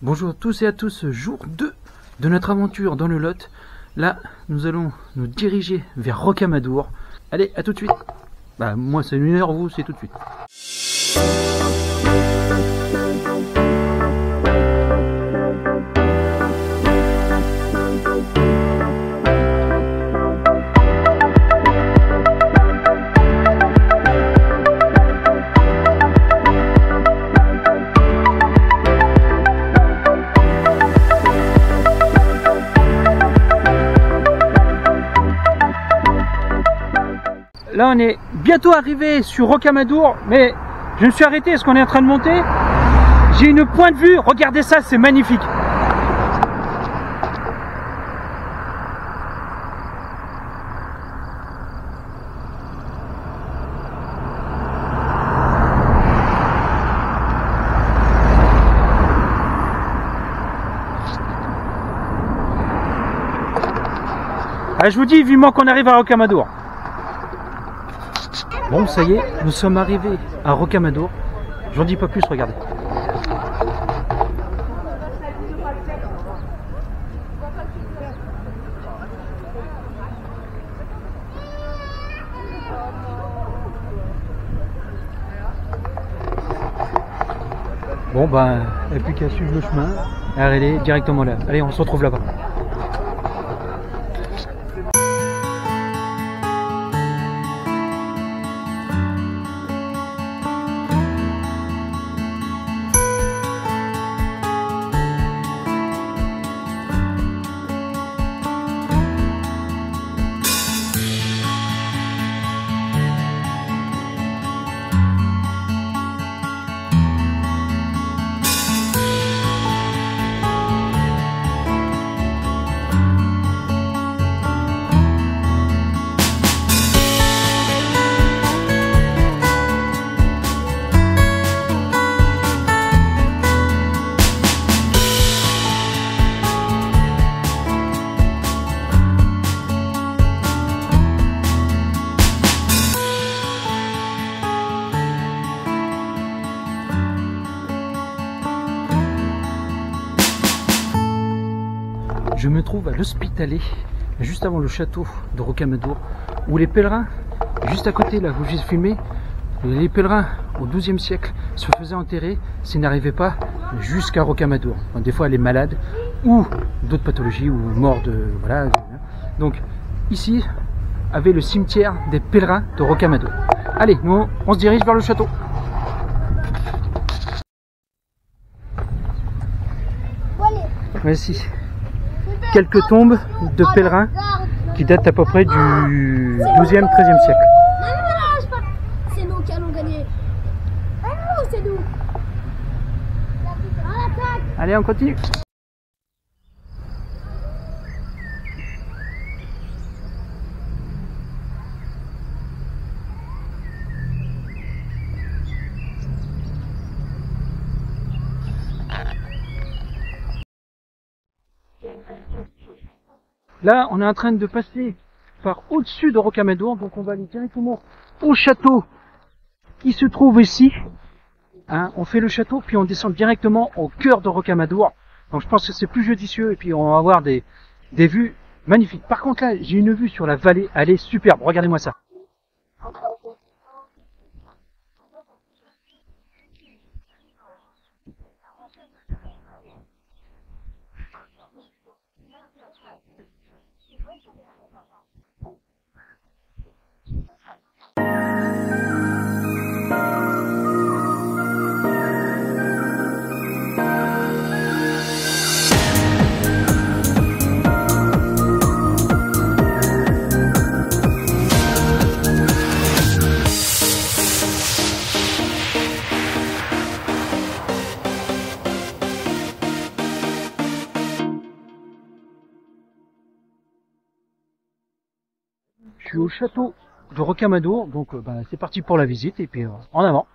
Bonjour à tous et à tous, jour 2 de notre aventure dans le Lot. Là, nous allons nous diriger vers Rocamadour. Allez, à tout de suite. Bah, moi c'est 1 heure, vous c'est tout de suite. Là on est bientôt arrivé sur Rocamadour, mais je me suis arrêté parce qu'on est en train de monter. J'ai une pointe de vue, regardez ça, c'est magnifique. Ah, je vous dis vivement qu'on arrive à Rocamadour. Bon, ça y est, nous sommes arrivés à Rocamadour. J'en dis pas plus, regardez. Bon, ben, il n'y a plus qu'à suivre le chemin. Allez, directement là. Allez, on se retrouve là-bas. Je me trouve à l'Hospitalet, juste avant le château de Rocamadour, où les pèlerins, juste à côté là où j'ai filmé, les pèlerins au XIIe siècle se faisaient enterrer s'ils n'arrivaient pas jusqu'à Rocamadour. Donc, des fois les malades ou d'autres pathologies ou morts de voilà. Donc ici avait le cimetière des pèlerins de Rocamadour. Allez, nous on se dirige vers le château. Voici quelques tombes de pèlerins qui datent à peu près du 12e, 13e siècle. Non, c'est nous qui allons gagner. C'est nous. Allez, on continue. Là, on est en train de passer par au-dessus de Rocamadour, donc on va aller directement au château qui se trouve ici. Hein, on fait le château, puis on descend directement au cœur de Rocamadour. Donc je pense que c'est plus judicieux, et puis on va avoir des vues magnifiques. Par contre là, j'ai une vue sur la vallée, elle est superbe, regardez-moi ça. Je suis au château de Rocamadour, donc c'est parti pour la visite et puis en avant.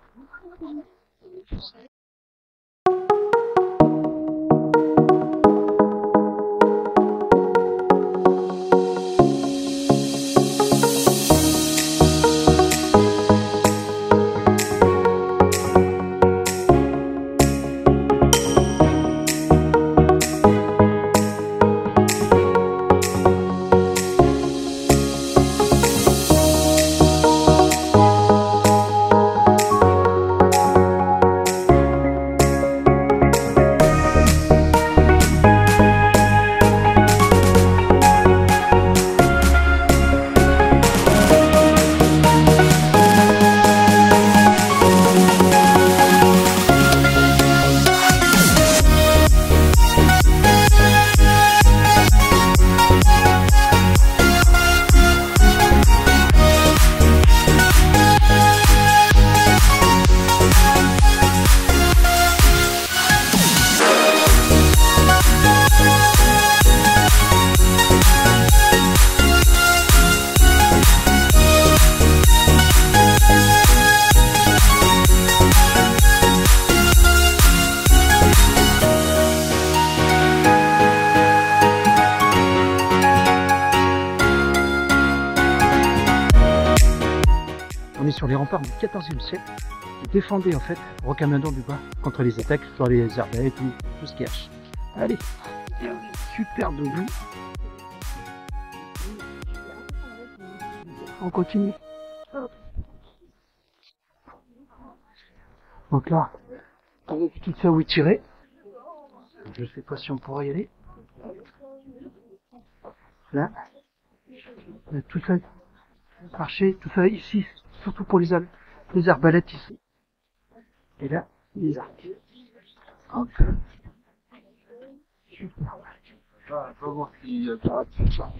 sur les remparts du XIVe siècle qui défendaient en fait Rocamadour du bas contre les attaques sur les arbalètes et tout ce qui hache. Allez, superbe vue. On continue. Donc là, tout ça où tirer. Je sais pas si on pourra y aller. Là, tout ça, marcher, tout ça ici, surtout pour les arbalètes ici. Et là, les arcs. Hop. Super. Ah, on va voir s'il y a pas de ça.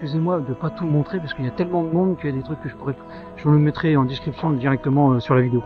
Excusez-moi de pas tout montrer parce qu'il y a tellement de monde qu'il y a des trucs que je vous le mettrai en description directement sur la vidéo.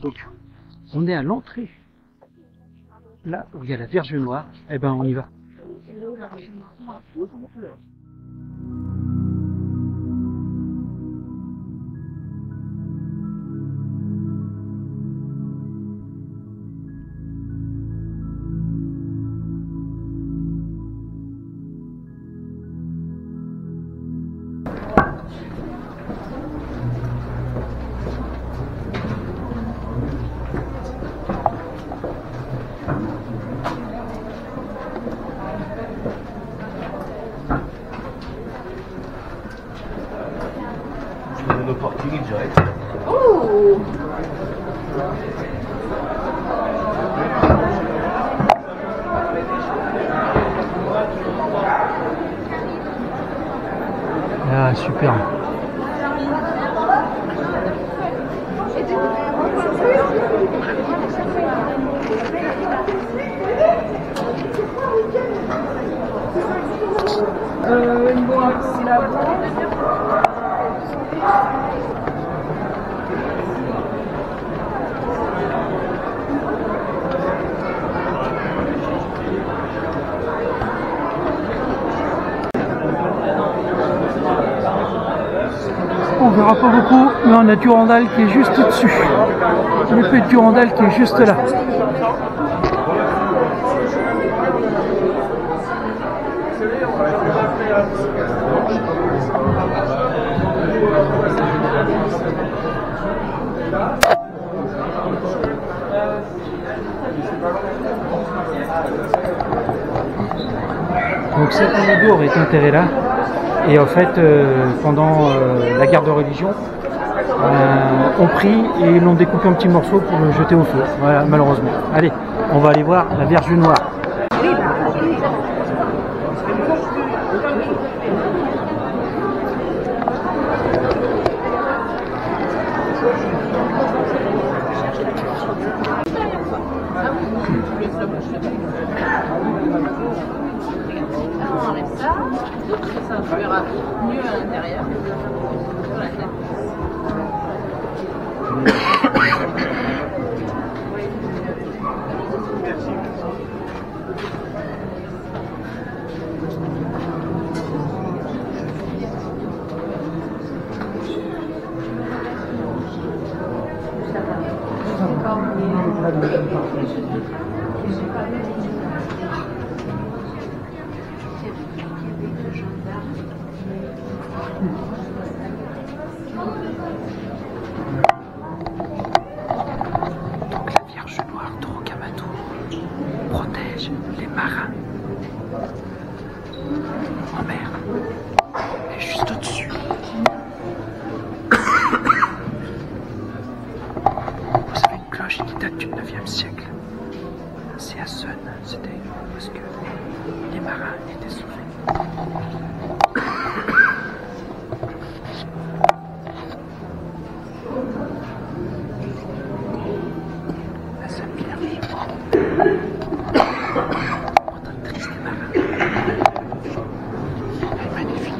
Donc, on est à l'entrée. Là où il y a la Vierge Noire, eh ben on y va. Le parking est direct. Oh! Ah, super. Une boîte, c'est la boîte. On verra pas beaucoup, mais on a Durandal qui est juste dessus. L'épée de Durandal qui est juste là. Donc cette Pompadour est enterrée là. Et en fait, pendant la guerre de religion, on prit et ils l'ont découpé en petits morceaux pour le jeter au feu. Voilà, malheureusement. Allez, on va aller voir la Vierge Noire. On enlève ça, ça verra mieux à l'intérieur. Voilà. Donc la Vierge Noire de Rocamadour protège les marins en mer. Et juste au-dessus. Vous avez une cloche qui date du 9e siècle. C'est à Sun, c'était parce que les marins étaient sauvés. La seule pierre vivante protectrice des marins. Elle est magnifique.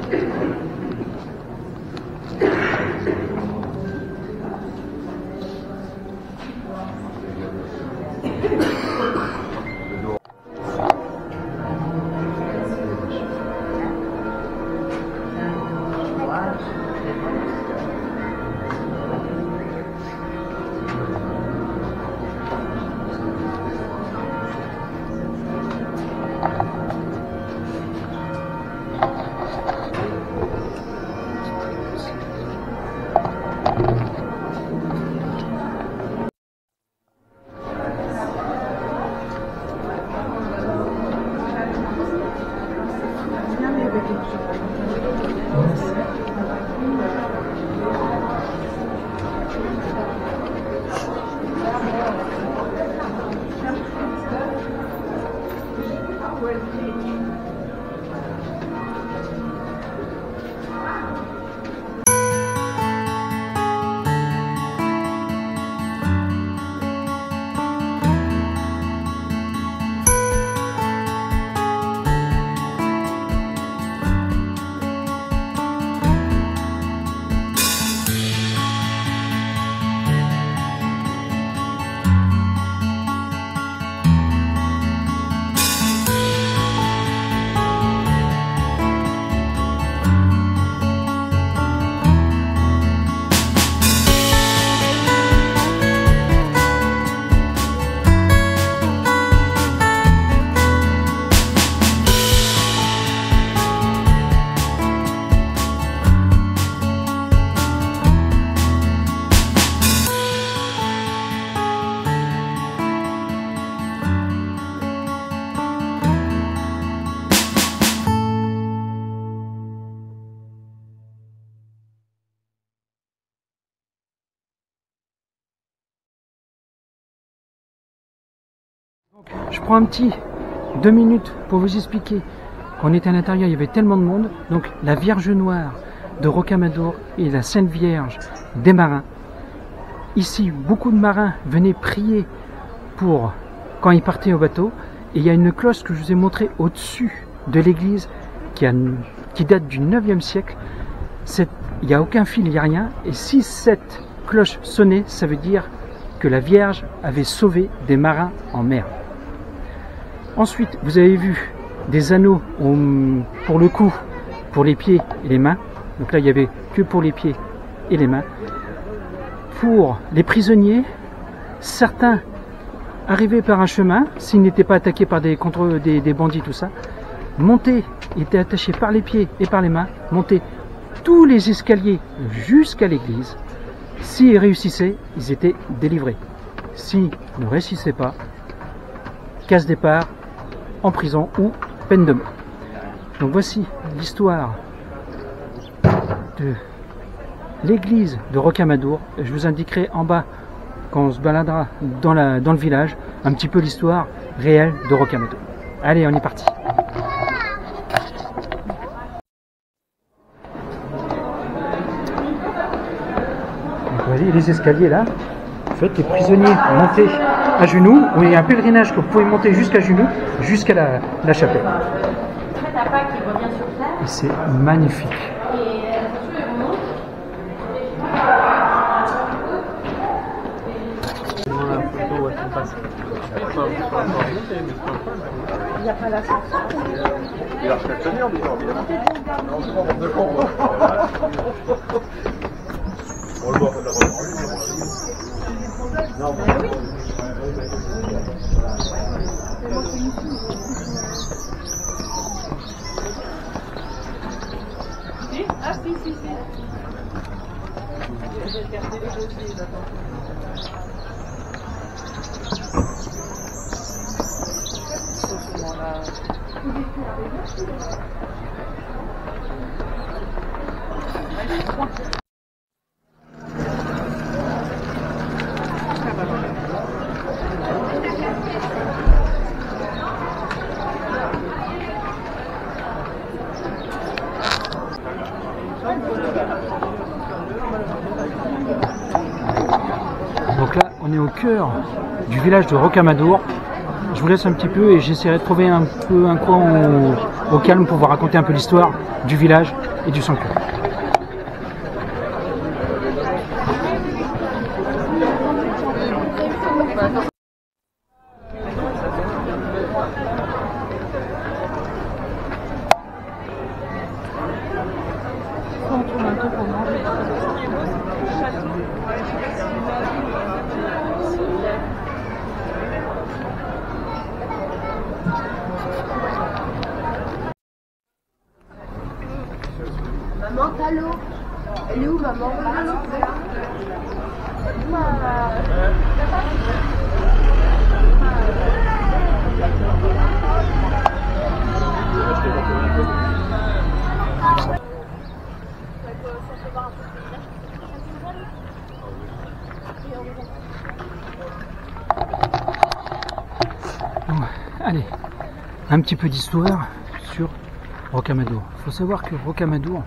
Je prends un petit 2 minutes pour vous expliquer. Quand on était à l'intérieur, il y avait tellement de monde. Donc la Vierge Noire de Rocamadour et la Sainte Vierge des marins. Ici, beaucoup de marins venaient prier pour quand ils partaient au bateau. Et il y a une cloche que je vous ai montrée au-dessus de l'église qui date du 9e siècle. Il n'y a aucun fil, il n'y a rien. Et si cette cloche sonnait, ça veut dire que la Vierge avait sauvé des marins en mer. Ensuite, vous avez vu des anneaux pour le cou, pour les pieds et les mains. Donc là, il n'y avait que pour les pieds et les mains. Pour les prisonniers, certains arrivaient par un chemin, s'ils n'étaient pas attaqués par des bandits, tout ça, montaient, étaient attachés par les pieds et par les mains, montaient tous les escaliers jusqu'à l'église. S'ils réussissaient, ils étaient délivrés. S'ils ne réussissaient pas, casse départ, en prison ou peine de mort. Donc voici l'histoire de l'église de Rocamadour. Je vous indiquerai en bas, quand on se baladera dans le village, un petit peu l'histoire réelle de Rocamadour. Allez, on est parti. Donc, vous voyez les escaliers là. En fait, les prisonniers montaient à genoux. Il y a un pèlerinage que vous pouvez monter jusqu'à genoux, jusqu'à la chapelle. Et c'est magnifique. Il n'y a pas l'ascenseur. Il a fait tenir du temps, évidemment. On le voit de la non, mais oui. Ah si. Je vais regarder les dossiers d'abord. Donc là, on est au cœur du village de Rocamadour. Je vous laisse un petit peu et j'essaierai de trouver un coin au calme pour vous raconter un peu l'histoire du village et du sanctuaire. Maman, t'as l'eau. Elle est où, maman? Bon, allez, un petit peu d'histoire sur Rocamadour. Il faut savoir que Rocamadour,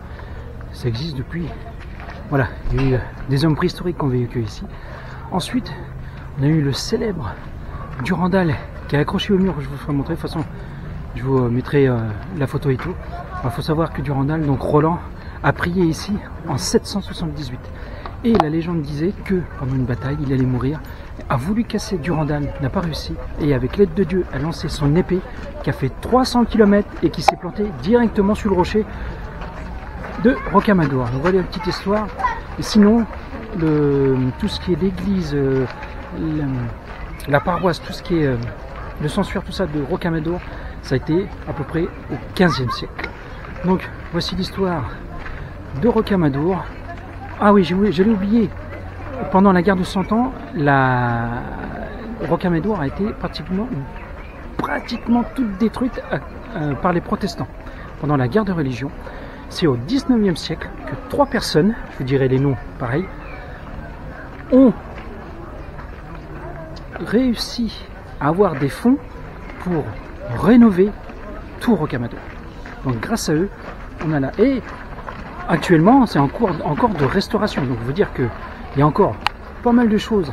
ça existe depuis... Voilà, il y a eu des hommes préhistoriques qui ont vécu ici. Ensuite, on a eu le célèbre Durandal qui est accroché au mur, je vous ferai montrer. De toute façon, je vous mettrai la photo et tout. Il faut savoir que Durandal, donc Roland, a prié ici en 778. Et la légende disait que pendant une bataille, il allait mourir, a voulu casser Durandal, n'a pas réussi, et avec l'aide de Dieu a lancé son épée qui a fait 300 km et qui s'est plantée directement sur le rocher de Rocamadour. Donc voilà une petite histoire. Et sinon, tout ce qui est l'église, la paroisse, tout ce qui est le sanctuaire, tout ça de Rocamadour, ça a été à peu près au 15e siècle. Donc voici l'histoire de Rocamadour. Ah oui, j'allais oublier, pendant la guerre de 100 ans, Rocamadour a été pratiquement toute détruite par les protestants. Pendant la guerre de religion, c'est au 19e siècle que 3 personnes, je vous dirai les noms pareil, ont réussi à avoir des fonds pour rénover tout Rocamadour. Donc grâce à eux, on a là. Et actuellement, c'est en cours encore de restauration. Donc, veut dire qu'il y a encore pas mal de choses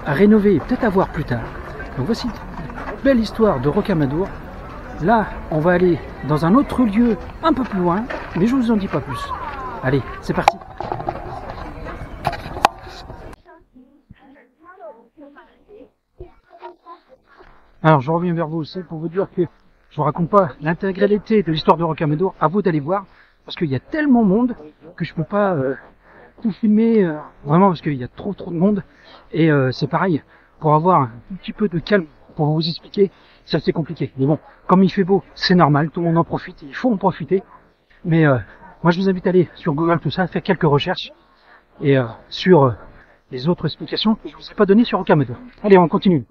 à rénover et peut-être à voir plus tard. Donc voici une belle histoire de Rocamadour. Là, on va aller dans un autre lieu un peu plus loin, mais je vous en dis pas plus. Allez, c'est parti. Alors, je reviens vers vous aussi pour vous dire que je vous raconte pas l'intégralité de l'histoire de Rocamadour. À vous d'aller voir, parce qu'il y a tellement de monde que je peux pas tout filmer, vraiment parce qu'il y a trop de monde. Et c'est pareil, pour avoir un petit peu de calme pour vous expliquer, c'est assez compliqué. Mais bon, comme il fait beau, c'est normal, tout le monde en profite, il faut en profiter. Mais moi je vous invite à aller sur Google tout ça, faire quelques recherches et sur les autres explications que je vous ai pas données sur Rocamadour. Allez, on continue.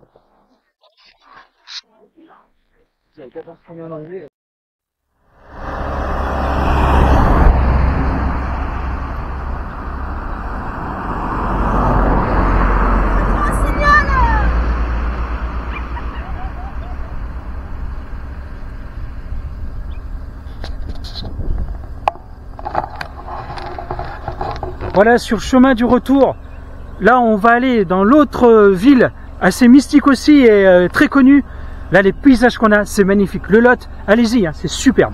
Voilà, sur le chemin du retour, là on va aller dans l'autre ville, assez mystique aussi et très connue. Là les paysages qu'on a, c'est magnifique. Le Lot, allez-y, hein, c'est superbe.